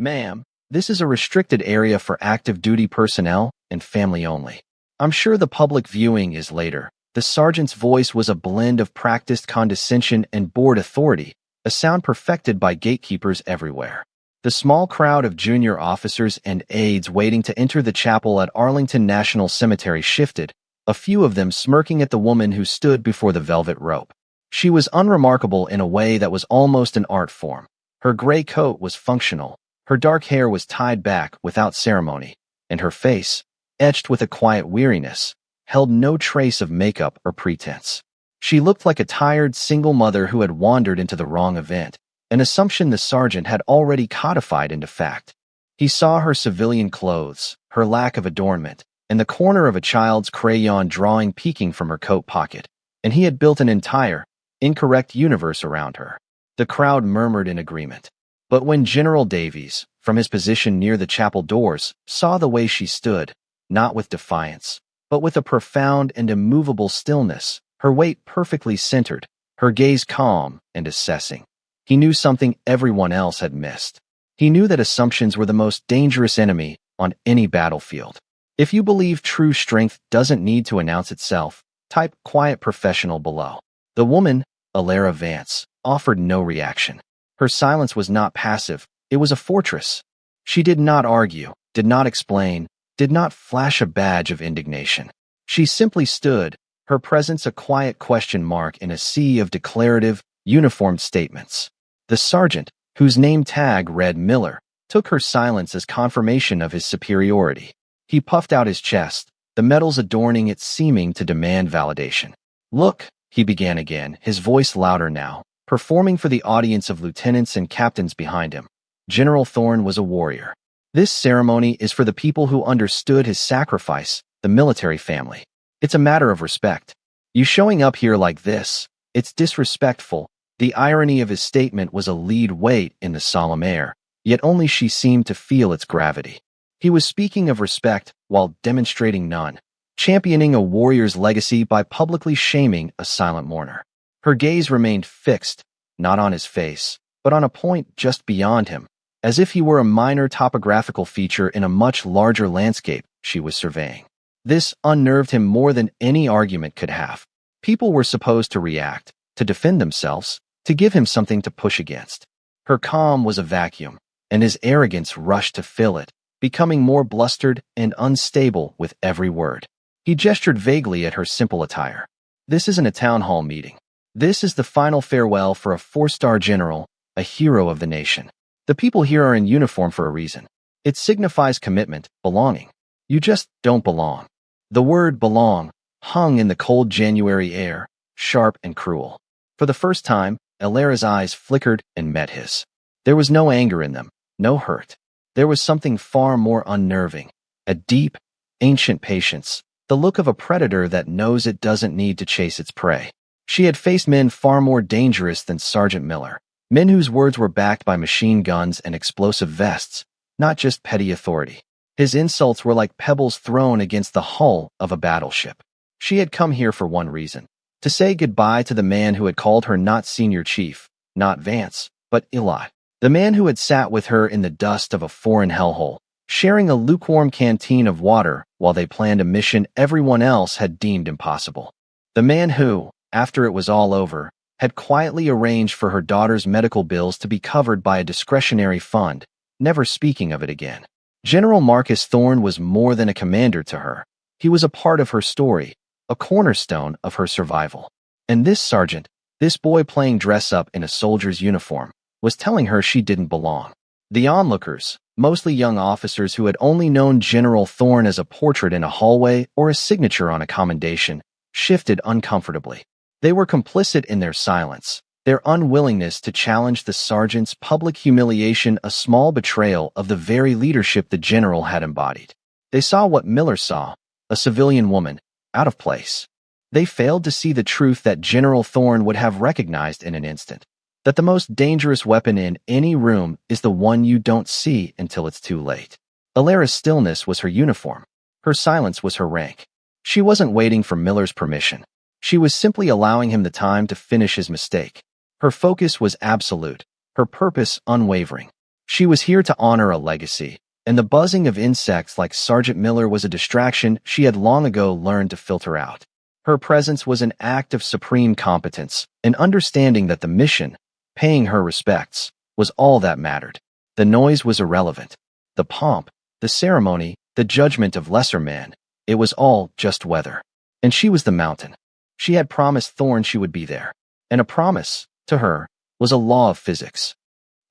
Ma'am, this is a restricted area for active duty personnel and family only. I'm sure the public viewing is later. The sergeant's voice was a blend of practiced condescension and bored authority, a sound perfected by gatekeepers everywhere. The small crowd of junior officers and aides waiting to enter the chapel at Arlington National Cemetery shifted, a few of them smirking at the woman who stood before the velvet rope. She was unremarkable in a way that was almost an art form. Her gray coat was functional, her dark hair was tied back without ceremony, and her face, etched with a quiet weariness, held no trace of makeup or pretense. She looked like a tired single mother who had wandered into the wrong event, an assumption the sergeant had already codified into fact. He saw her civilian clothes, her lack of adornment, and the corner of a child's crayon drawing peeking from her coat pocket, and he had built an entire, incorrect universe around her. The crowd murmured in agreement. But when General Davies, from his position near the chapel doors, saw the way she stood, not with defiance, but with a profound and immovable stillness, her weight perfectly centered, her gaze calm and assessing, he knew something everyone else had missed. He knew that assumptions were the most dangerous enemy on any battlefield. If you believe true strength doesn't need to announce itself, type quiet professional below. The woman, Alara Vance, offered no reaction. Her silence was not passive, it was a fortress. She did not argue, did not explain, did not flash a badge of indignation. She simply stood, her presence a quiet question mark in a sea of declarative, uniformed statements. The sergeant, whose name tag read Miller, took her silence as confirmation of his superiority. He puffed out his chest, the medals adorning it seeming to demand validation. "Look," he began again, his voice louder now, performing for the audience of lieutenants and captains behind him. General Thorne was a warrior. This ceremony is for the people who understood his sacrifice, the military family. It's a matter of respect. You showing up here like this, it's disrespectful. The irony of his statement was a lead weight in the solemn air, yet only she seemed to feel its gravity. He was speaking of respect while demonstrating none, championing a warrior's legacy by publicly shaming a silent mourner. Her gaze remained fixed, not on his face, but on a point just beyond him, as if he were a minor topographical feature in a much larger landscape she was surveying. This unnerved him more than any argument could have. People were supposed to react, to defend themselves, to give him something to push against. Her calm was a vacuum, and his arrogance rushed to fill it, becoming more blustered and unstable with every word. He gestured vaguely at her simple attire. "This isn't a town hall meeting. This is the final farewell for a 4-star general, a hero of the nation. The people here are in uniform for a reason. It signifies commitment, belonging. You just don't belong." The word belong hung in the cold January air, sharp and cruel. For the first time, Alara's eyes flickered and met his. There was no anger in them, no hurt. There was something far more unnerving, a deep, ancient patience, the look of a predator that knows it doesn't need to chase its prey. She had faced men far more dangerous than Sergeant Miller, men whose words were backed by machine guns and explosive vests, not just petty authority. His insults were like pebbles thrown against the hull of a battleship. She had come here for one reason, to say goodbye to the man who had called her not senior chief, not Vance, but Eli, the man who had sat with her in the dust of a foreign hellhole, sharing a lukewarm canteen of water while they planned a mission everyone else had deemed impossible. The man who, after it was all over, had quietly arranged for her daughter's medical bills to be covered by a discretionary fund, never speaking of it again. General Marcus Thorne was more than a commander to her. He was a part of her story, a cornerstone of her survival. And this sergeant, this boy playing dress-up in a soldier's uniform, was telling her she didn't belong. The onlookers, mostly young officers who had only known General Thorne as a portrait in a hallway or a signature on a commendation, shifted uncomfortably. They were complicit in their silence, their unwillingness to challenge the sergeant's public humiliation, a small betrayal of the very leadership the general had embodied. They saw what Miller saw, a civilian woman, out of place. They failed to see the truth that General Thorne would have recognized in an instant, that the most dangerous weapon in any room is the one you don't see until it's too late. Alara's stillness was her uniform. Her silence was her rank. She wasn't waiting for Miller's permission. She was simply allowing him the time to finish his mistake. Her focus was absolute, her purpose unwavering. She was here to honor a legacy, and the buzzing of insects like Sergeant Miller was a distraction she had long ago learned to filter out. Her presence was an act of supreme competence, an understanding that the mission, paying her respects, was all that mattered. The noise was irrelevant. The pomp, the ceremony, the judgment of lesser men, it was all just weather. And she was the mountain. She had promised Thorn she would be there. And a promise, to her, was a law of physics.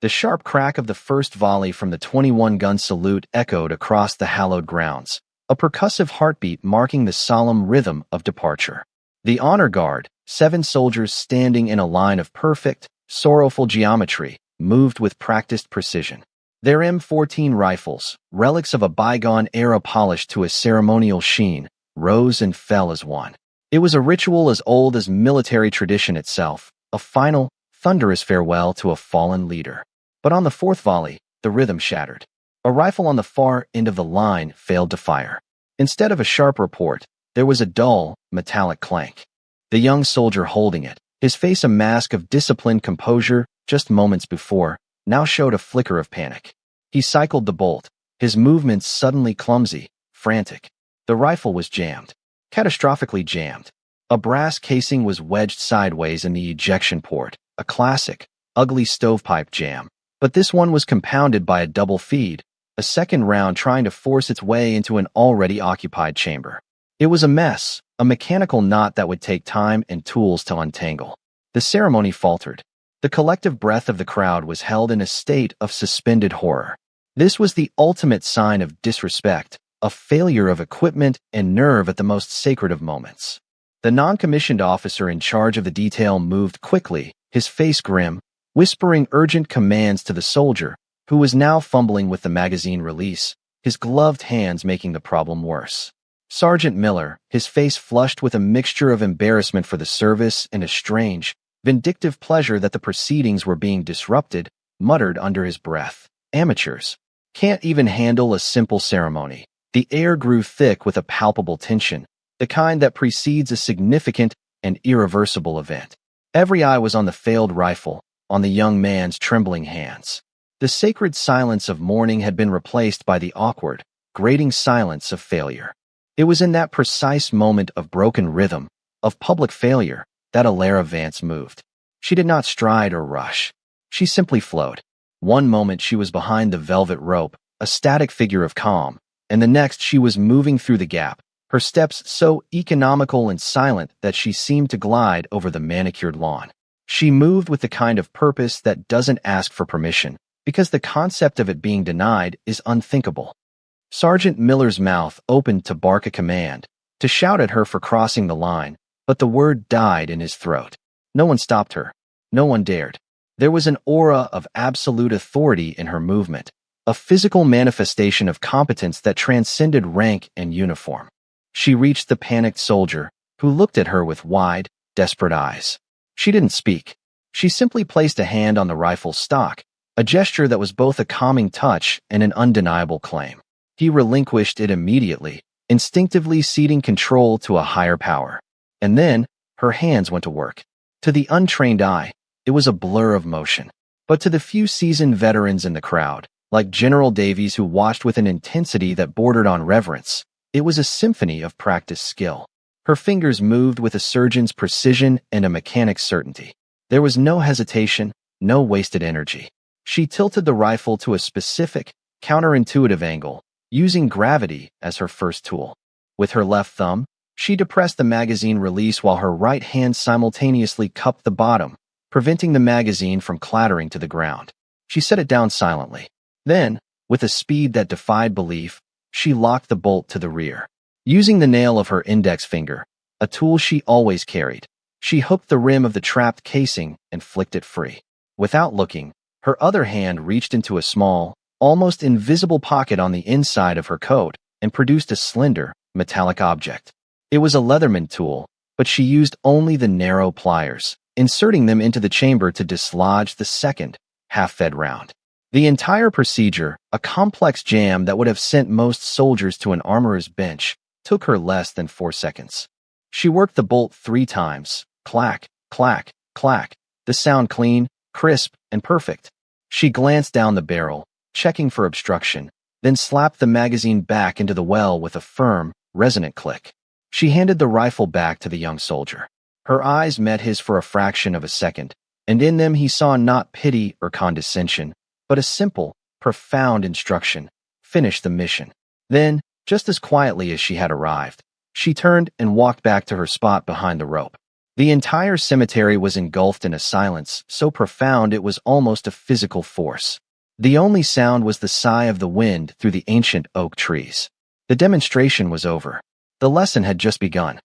The sharp crack of the first volley from the 21-gun salute echoed across the hallowed grounds, a percussive heartbeat marking the solemn rhythm of departure. The honor guard, 7 soldiers standing in a line of perfect, sorrowful geometry, moved with practiced precision. Their M14 rifles, relics of a bygone era polished to a ceremonial sheen, rose and fell as one. It was a ritual as old as military tradition itself, a final, thunderous farewell to a fallen leader. But on the 4th volley, the rhythm shattered. A rifle on the far end of the line failed to fire. Instead of a sharp report, there was a dull, metallic clank. The young soldier holding it, his face a mask of disciplined composure just moments before, now showed a flicker of panic. He cycled the bolt, his movements suddenly clumsy, frantic. The rifle was jammed. Catastrophically jammed. A brass casing was wedged sideways in the ejection port, a classic, ugly stovepipe jam. But this one was compounded by a double feed, a second round trying to force its way into an already occupied chamber. It was a mess, a mechanical knot that would take time and tools to untangle. The ceremony faltered. The collective breath of the crowd was held in a state of suspended horror. This was the ultimate sign of disrespect, a failure of equipment and nerve at the most sacred of moments. The non-commissioned officer in charge of the detail moved quickly, his face grim, whispering urgent commands to the soldier, who was now fumbling with the magazine release, his gloved hands making the problem worse. Sergeant Miller, his face flushed with a mixture of embarrassment for the service and a strange, vindictive pleasure that the proceedings were being disrupted, muttered under his breath, "Amateurs. Can't even handle a simple ceremony." The air grew thick with a palpable tension, the kind that precedes a significant and irreversible event. Every eye was on the failed rifle, on the young man's trembling hands. The sacred silence of mourning had been replaced by the awkward, grating silence of failure. It was in that precise moment of broken rhythm, of public failure, that Alara Vance moved. She did not stride or rush. She simply flowed. One moment she was behind the velvet rope, a static figure of calm, and the next she was moving through the gap, her steps so economical and silent that she seemed to glide over the manicured lawn. She moved with the kind of purpose that doesn't ask for permission, because the concept of it being denied is unthinkable. Sergeant Miller's mouth opened to bark a command, to shout at her for crossing the line, but the word died in his throat. No one stopped her. No one dared. There was an aura of absolute authority in her movement, a physical manifestation of competence that transcended rank and uniform. She reached the panicked soldier, who looked at her with wide, desperate eyes. She didn't speak. She simply placed a hand on the rifle's stock, a gesture that was both a calming touch and an undeniable claim. He relinquished it immediately, instinctively ceding control to a higher power. And then, her hands went to work. To the untrained eye, it was a blur of motion. But to the few seasoned veterans in the crowd, like General Davies who watched with an intensity that bordered on reverence, it was a symphony of practiced skill. Her fingers moved with a surgeon's precision and a mechanic's certainty. There was no hesitation, no wasted energy. She tilted the rifle to a specific, counterintuitive angle, using gravity as her first tool. With her left thumb, she depressed the magazine release while her right hand simultaneously cupped the bottom, preventing the magazine from clattering to the ground. She set it down silently. Then, with a speed that defied belief, she locked the bolt to the rear. Using the nail of her index finger, a tool she always carried, she hooked the rim of the trapped casing and flicked it free. Without looking, her other hand reached into a small, almost invisible pocket on the inside of her coat and produced a slender, metallic object. It was a Leatherman tool, but she used only the narrow pliers, inserting them into the chamber to dislodge the second, half-fed round. The entire procedure, a complex jam that would have sent most soldiers to an armorer's bench, took her less than 4 seconds. She worked the bolt 3 times, clack, clack, clack, the sound clean, crisp, and perfect. She glanced down the barrel, checking for obstruction, then slapped the magazine back into the well with a firm, resonant click. She handed the rifle back to the young soldier. Her eyes met his for a fraction of a second, and in them he saw not pity or condescension, but a simple, profound instruction: finish the mission. Then, just as quietly as she had arrived, she turned and walked back to her spot behind the rope. The entire cemetery was engulfed in a silence so profound it was almost a physical force. The only sound was the sigh of the wind through the ancient oak trees. The demonstration was over. The lesson had just begun.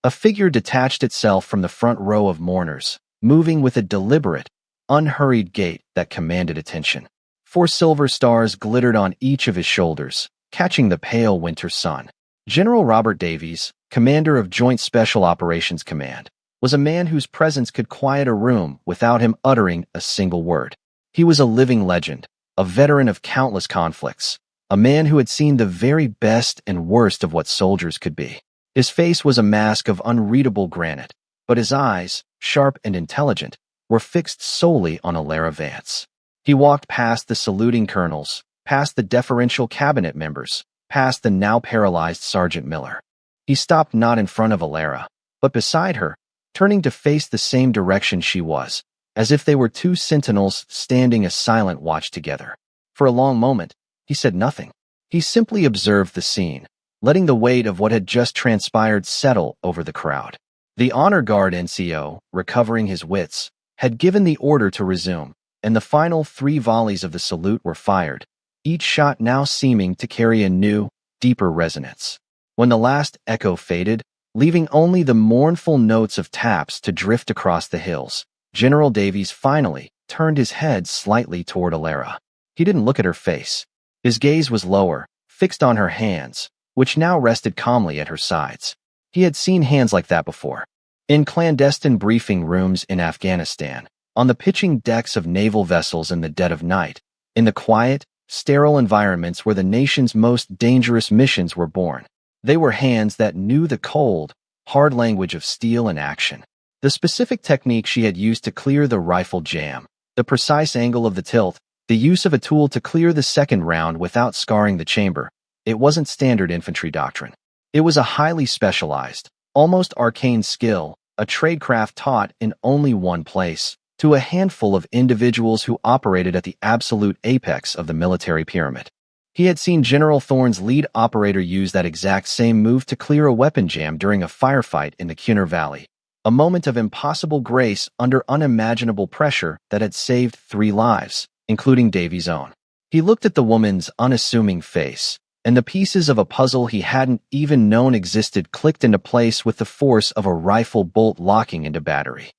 A figure detached itself from the front row of mourners, moving with a deliberate, unhurried gait that commanded attention. 4 silver stars glittered on each of his shoulders, catching the pale winter sun. General Robert Davies, commander of Joint Special Operations Command, was a man whose presence could quiet a room without him uttering a single word. He was a living legend, a veteran of countless conflicts, a man who had seen the very best and worst of what soldiers could be. His face was a mask of unreadable granite, but his eyes, sharp and intelligent, were fixed solely on Alara Vance. He walked past the saluting colonels, past the deferential cabinet members, past the now paralyzed Sergeant Miller. He stopped not in front of Alara, but beside her, turning to face the same direction she was, as if they were 2 sentinels standing a silent watch together. For a long moment, he said nothing. He simply observed the scene, letting the weight of what had just transpired settle over the crowd. The honor guard NCO, recovering his wits, had given the order to resume, and the final 3 volleys of the salute were fired, each shot now seeming to carry a new, deeper resonance. When the last echo faded, leaving only the mournful notes of taps to drift across the hills, General Davies finally turned his head slightly toward Alara. He didn't look at her face. His gaze was lower, fixed on her hands, which now rested calmly at her sides. He had seen hands like that before. In clandestine briefing rooms in Afghanistan, on the pitching decks of naval vessels in the dead of night, in the quiet, sterile environments where the nation's most dangerous missions were born. They were hands that knew the cold, hard language of steel and action. The specific technique she had used to clear the rifle jam, the precise angle of the tilt, the use of a tool to clear the second round without scarring the chamber. It wasn't standard infantry doctrine. It was a highly specialized, almost arcane skill, a tradecraft taught in only one place, to a handful of individuals who operated at the absolute apex of the military pyramid. He had seen General Thorne's lead operator use that exact same move to clear a weapon jam during a firefight in the Cunner Valley, a moment of impossible grace under unimaginable pressure that had saved 3 lives, including Davies' own. He looked at the woman's unassuming face, and the pieces of a puzzle he hadn't even known existed clicked into place with the force of a rifle bolt locking into battery.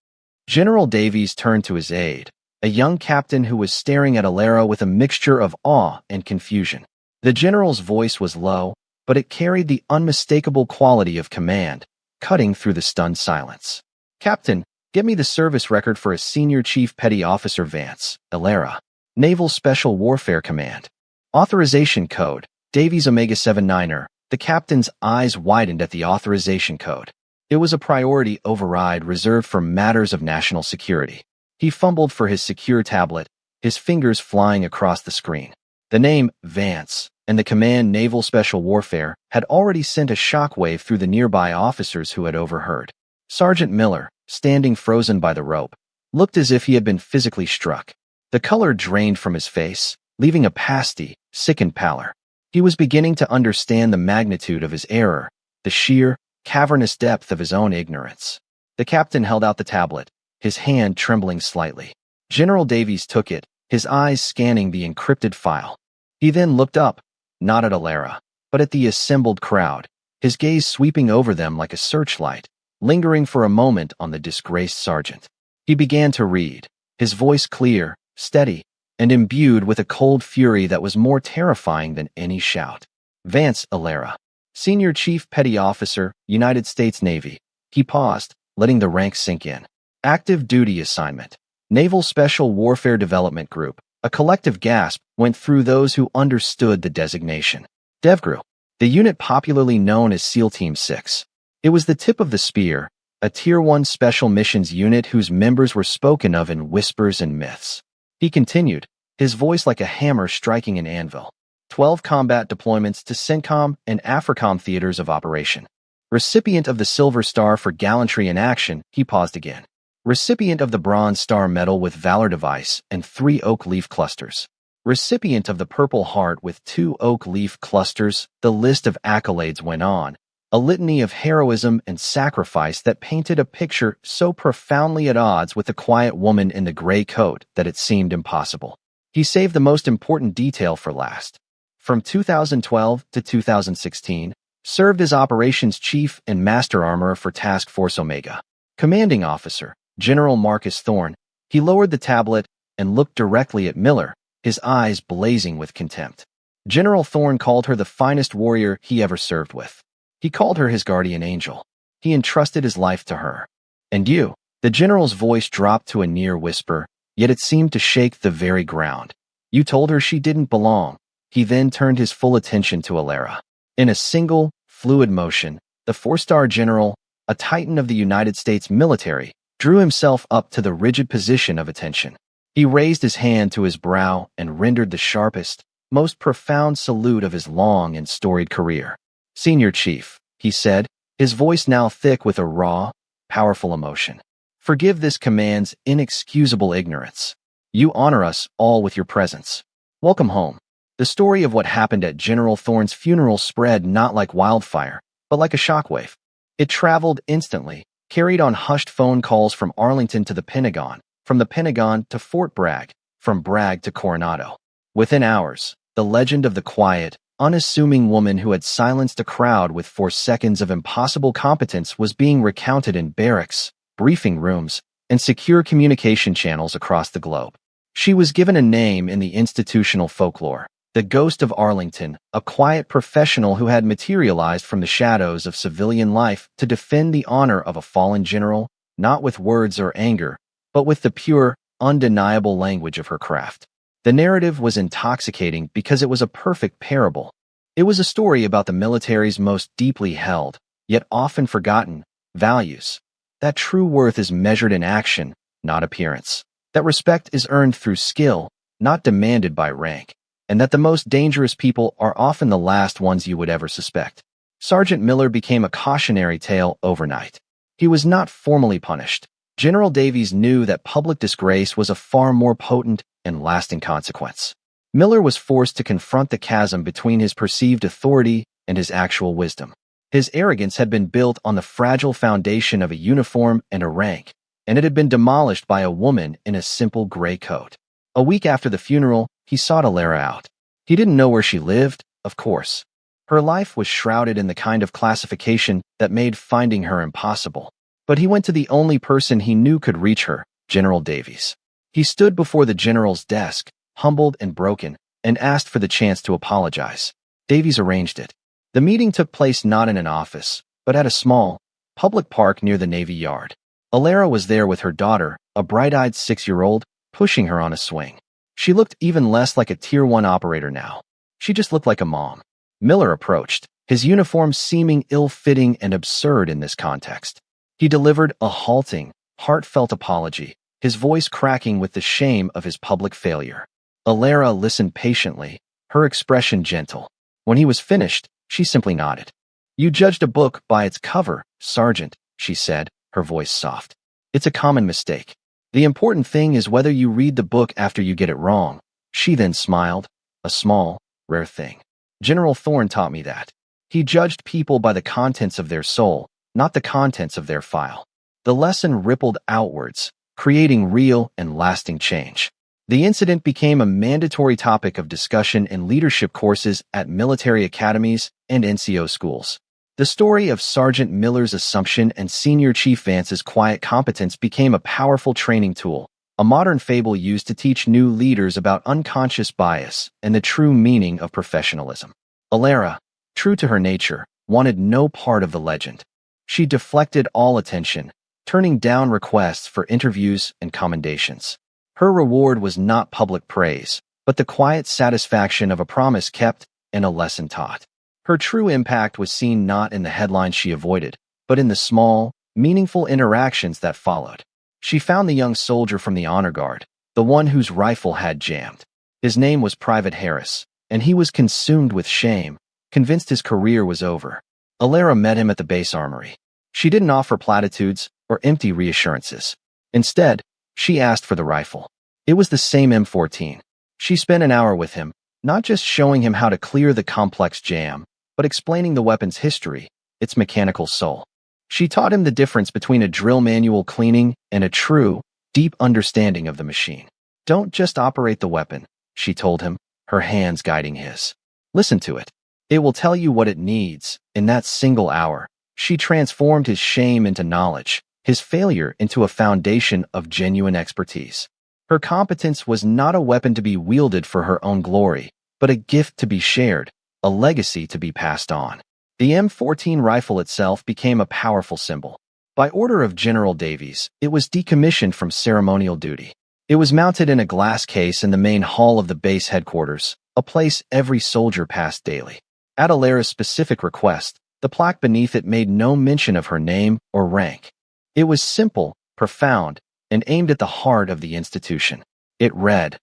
General Davies turned to his aide, a young captain who was staring at Alara with a mixture of awe and confusion. The general's voice was low, but it carried the unmistakable quality of command, cutting through the stunned silence. "Captain, get me the service record for a Senior Chief Petty Officer Vance, Alara, Naval Special Warfare Command. Authorization code, Davies Omega 79er." The captain's eyes widened at the authorization code. It was a priority override reserved for matters of national security. He fumbled for his secure tablet, his fingers flying across the screen. The name Vance and the command Naval Special Warfare had already sent a shockwave through the nearby officers who had overheard. Sergeant Miller, standing frozen by the rope, looked as if he had been physically struck. The color drained from his face, leaving a pasty, sickened pallor. He was beginning to understand the magnitude of his error, the sheer, cavernous depth of his own ignorance. The captain held out the tablet, his hand trembling slightly. General Davies took it, his eyes scanning the encrypted file. He then looked up, not at Alara, but at the assembled crowd, his gaze sweeping over them like a searchlight, lingering for a moment on the disgraced sergeant. He began to read, his voice clear, steady, and imbued with a cold fury that was more terrifying than any shout. "Vance Alara, Senior Chief Petty Officer, United States Navy." He paused, letting the ranks sink in. "Active duty assignment. Naval Special Warfare Development Group." A collective gasp went through those who understood the designation. DevGru, the unit popularly known as SEAL Team 6. It was the tip of the spear, a Tier 1 special missions unit whose members were spoken of in whispers and myths. He continued, his voice like a hammer striking an anvil. 12 combat deployments to CENTCOM and AFRICOM theaters of operation. Recipient of the Silver Star for gallantry in action, he paused again. Recipient of the Bronze Star Medal with Valor Device and 3 oak leaf clusters. Recipient of the Purple Heart with 2 oak leaf clusters. The list of accolades went on, a litany of heroism and sacrifice that painted a picture so profoundly at odds with the quiet woman in the gray coat that it seemed impossible. He saved the most important detail for last. From 2012 to 2016, served as Operations Chief and Master Armorer for Task Force Omega. Commanding Officer, General Marcus Thorne. He lowered the tablet and looked directly at Miller, his eyes blazing with contempt. General Thorne called her the finest warrior he ever served with. He called her his guardian angel. He entrusted his life to her. And you? The general's voice dropped to a near whisper, yet it seemed to shake the very ground. You told her she didn't belong. He then turned his full attention to Alara. In a single, fluid motion, the 4-star general, a titan of the United States military, drew himself up to the rigid position of attention. He raised his hand to his brow and rendered the sharpest, most profound salute of his long and storied career. Senior Chief, he said, his voice now thick with a raw, powerful emotion. Forgive this command's inexcusable ignorance. You honor us all with your presence. Welcome home. The story of what happened at General Thorne's funeral spread not like wildfire, but like a shockwave. It traveled instantly, carried on hushed phone calls from Arlington to the Pentagon, from the Pentagon to Fort Bragg, from Bragg to Coronado. Within hours, the legend of the quiet, unassuming woman who had silenced a crowd with 4 seconds of impossible competence was being recounted in barracks, briefing rooms, and secure communication channels across the globe. She was given a name in the institutional folklore, the Ghost of Arlington, a quiet professional who had materialized from the shadows of civilian life to defend the honor of a fallen general, not with words or anger, but with the pure, undeniable language of her craft. The narrative was intoxicating because it was a perfect parable. It was a story about the military's most deeply held, yet often forgotten, values. That true worth is measured in action, not appearance. That respect is earned through skill, not demanded by rank. And that the most dangerous people are often the last ones you would ever suspect. Sergeant Miller became a cautionary tale overnight. He was not formally punished. General Davies knew that public disgrace was a far more potent and lasting consequence. Miller was forced to confront the chasm between his perceived authority and his actual wisdom. His arrogance had been built on the fragile foundation of a uniform and a rank, and it had been demolished by a woman in a simple gray coat. A week after the funeral, he sought Alara out. He didn't know where she lived, of course. Her life was shrouded in the kind of classification that made finding her impossible. But he went to the only person he knew could reach her, General Davies. He stood before the general's desk, humbled and broken, and asked for the chance to apologize. Davies arranged it. The meeting took place not in an office, but at a small, public park near the Navy Yard. Alara was there with her daughter, a bright-eyed 6-year-old, pushing her on a swing. She looked even less like a Tier 1 operator now. She just looked like a mom. Miller approached, his uniform seeming ill-fitting and absurd in this context. He delivered a halting, heartfelt apology, his voice cracking with the shame of his public failure. Alara listened patiently, her expression gentle. When he was finished, she simply nodded. You judged a book by its cover, Sergeant, she said, her voice soft. It's a common mistake. The important thing is whether you read the book after you get it wrong. She then smiled, a small, rare thing. General Thorne taught me that. He judged people by the contents of their soul, not the contents of their file. The lesson rippled outwards, creating real and lasting change. The incident became a mandatory topic of discussion in leadership courses at military academies and NCO schools. The story of Sergeant Miller's assumption and Senior Chief Vance's quiet competence became a powerful training tool, a modern fable used to teach new leaders about unconscious bias and the true meaning of professionalism. Alara, true to her nature, wanted no part of the legend. She deflected all attention, turning down requests for interviews and commendations. Her reward was not public praise, but the quiet satisfaction of a promise kept and a lesson taught. Her true impact was seen not in the headlines she avoided, but in the small, meaningful interactions that followed. She found the young soldier from the honor guard, the one whose rifle had jammed. His name was Private Harris, and he was consumed with shame, convinced his career was over. Alara met him at the base armory. She didn't offer platitudes or empty reassurances. Instead, she asked for the rifle. It was the same M14. She spent an hour with him, not just showing him how to clear the complex jam, but explaining the weapon's history, its mechanical soul. She taught him the difference between a drill manual cleaning and a true, deep understanding of the machine. Don't just operate the weapon, she told him, her hands guiding his. Listen to it. It will tell you what it needs. In that single hour, she transformed his shame into knowledge, his failure into a foundation of genuine expertise. Her competence was not a weapon to be wielded for her own glory, but a gift to be shared, a legacy to be passed on. The M14 rifle itself became a powerful symbol. By order of General Davies, it was decommissioned from ceremonial duty. It was mounted in a glass case in the main hall of the base headquarters, a place every soldier passed daily. At Alara's specific request, the plaque beneath it made no mention of her name or rank. It was simple, profound, and aimed at the heart of the institution. It read,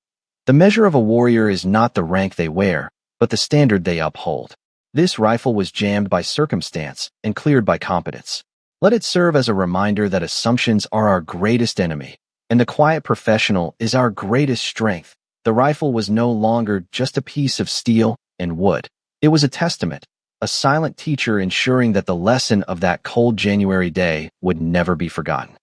"The measure of a warrior is not the rank they wear, but the standard they uphold." This rifle was jammed by circumstance and cleared by competence. Let it serve as a reminder that assumptions are our greatest enemy, and the quiet professional is our greatest strength. The rifle was no longer just a piece of steel and wood. It was a testament, a silent teacher ensuring that the lesson of that cold January day would never be forgotten.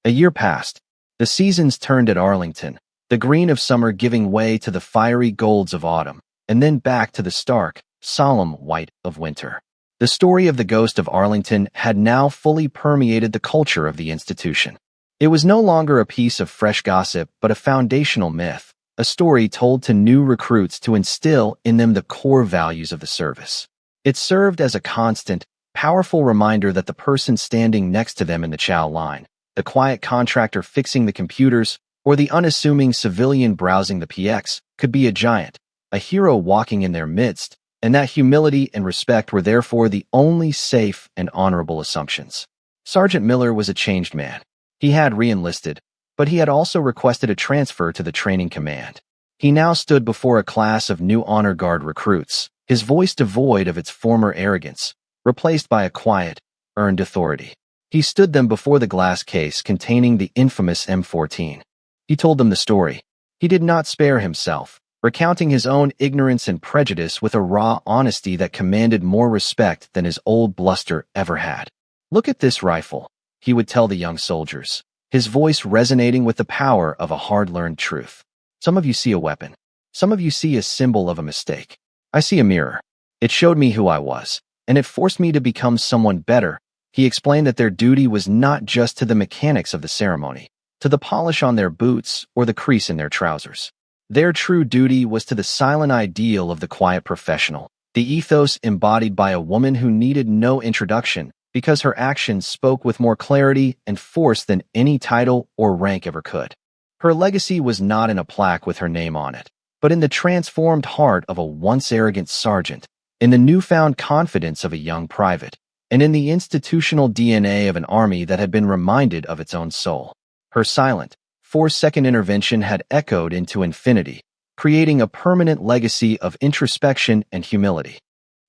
A year passed. The seasons turned at Arlington, the green of summer giving way to the fiery golds of autumn, and then back to the stark, solemn white of winter. The story of the ghost of Arlington had now fully permeated the culture of the institution. It was no longer a piece of fresh gossip, but a foundational myth, a story told to new recruits to instill in them the core values of the service. It served as a constant, powerful reminder that the person standing next to them in the chow line, the quiet contractor fixing the computers, or the unassuming civilian browsing the PX, could be a giant, a hero walking in their midst, and that humility and respect were therefore the only safe and honorable assumptions. Sergeant Miller was a changed man. He had re-enlisted, but he had also requested a transfer to the training command. He now stood before a class of new honor guard recruits, his voice devoid of its former arrogance, replaced by a quiet, earned authority. He stood them before the glass case containing the infamous M14. He told them the story. He did not spare himself, recounting his own ignorance and prejudice with a raw honesty that commanded more respect than his old bluster ever had. "Look at this rifle," he would tell the young soldiers, his voice resonating with the power of a hard-learned truth. "Some of you see a weapon. Some of you see a symbol of a mistake. I see a mirror. It showed me who I was, and it forced me to become someone better." He explained that their duty was not just to the mechanics of the ceremony, to the polish on their boots or the crease in their trousers. Their true duty was to the silent ideal of the quiet professional, the ethos embodied by a woman who needed no introduction because her actions spoke with more clarity and force than any title or rank ever could. Her legacy was not in a plaque with her name on it, but in the transformed heart of a once arrogant sergeant, in the newfound confidence of a young private, and in the institutional DNA of an army that had been reminded of its own soul. Her silent, 4-second intervention had echoed into infinity, creating a permanent legacy of introspection and humility.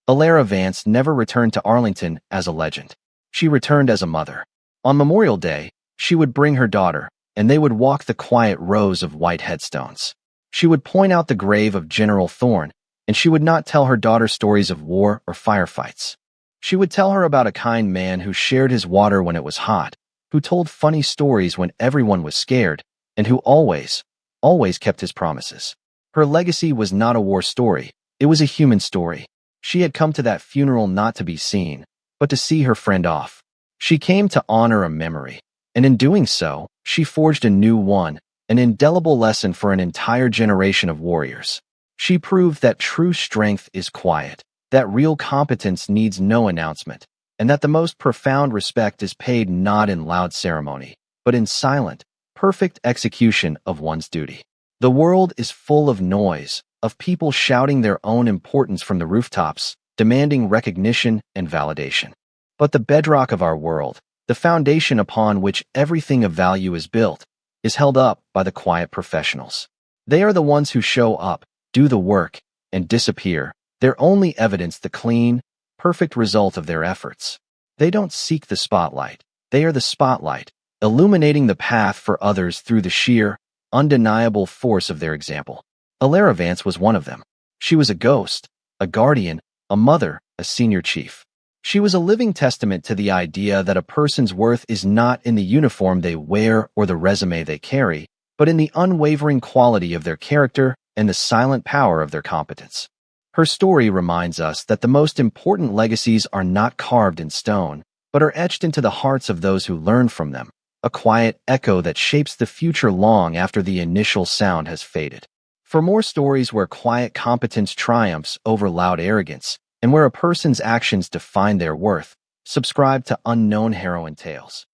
Alara Vance never returned to Arlington as a legend. She returned as a mother. On Memorial Day, she would bring her daughter, and they would walk the quiet rows of white headstones. She would point out the grave of General Thorne, and she would not tell her daughter stories of war or firefights. She would tell her about a kind man who shared his water when it was hot, who told funny stories when everyone was scared, and who always kept his promises. Her legacy was not a war story, it was a human story. She had come to that funeral not to be seen, but to see her friend off. She came to honor a memory, and in doing so, she forged a new one, an indelible lesson for an entire generation of warriors. She proved that true strength is quiet, that real competence needs no announcement, and that the most profound respect is paid not in loud ceremony, but in silent, perfect execution of one's duty. The world is full of noise, of people shouting their own importance from the rooftops, demanding recognition and validation. But the bedrock of our world, the foundation upon which everything of value is built, is held up by the quiet professionals. They are the ones who show up, do the work, and disappear. They're only evidence the clean, perfect result of their efforts. They don't seek the spotlight. They are the spotlight, illuminating the path for others through the sheer, undeniable force of their example. Alara Vance was one of them. She was a ghost, a guardian, a mother, a senior chief. She was a living testament to the idea that a person's worth is not in the uniform they wear or the resume they carry, but in the unwavering quality of their character and the silent power of their competence. Her story reminds us that the most important legacies are not carved in stone, but are etched into the hearts of those who learn from them, a quiet echo that shapes the future long after the initial sound has faded. For more stories where quiet competence triumphs over loud arrogance, and where a person's actions define their worth, subscribe to Unknown Heroine Tales.